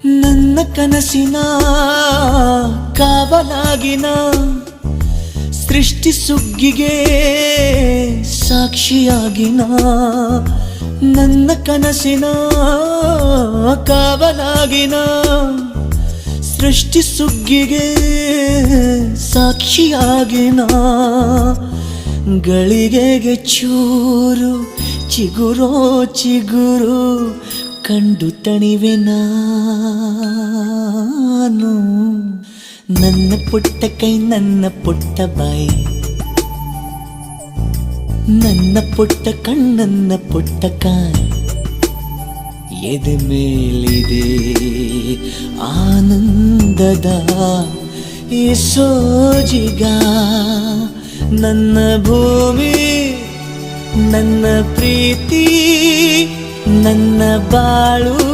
ನನ್ನ ಕನಸಿನ ಕಾವಲಾಗಿನ ಸೃಷ್ಟಿ ಸುಗ್ಗಿಗೆ ಸಾಕ್ಷಿಯಾಗಿನ ನನ್ನ ಕನಸಿನ ಕಾವಲಾಗಿನ ಸೃಷ್ಟಿ ಸುಗ್ಗಿಗೆ ಸಾಕ್ಷಿಯಾಗಿನ ಗಳಿಗೆಗೆ ಚೂರು ಚಿಗುರೋ ಚಿಗುರು ಕಂಡು ತಣಿವೆ ನಾನು. ನನ್ನ ಪುಟ್ಟ ಕೈ ನನ್ನ ಪುಟ್ಟ ಬಾಯಿ ನನ್ನ ಪುಟ್ಟ ಕಣ್ಣನ್ನ ಪುಟ್ಟ ಕಾಯಿ ಎದೆ ಮೇಲಿದೆ ಆನಂದದ ಈ ಸೋಜಿಗ. ನನ್ನ ಭೂಮಿ ನನ್ನ ಪ್ರೀತಿ ನನ್ನ ಬಾಳು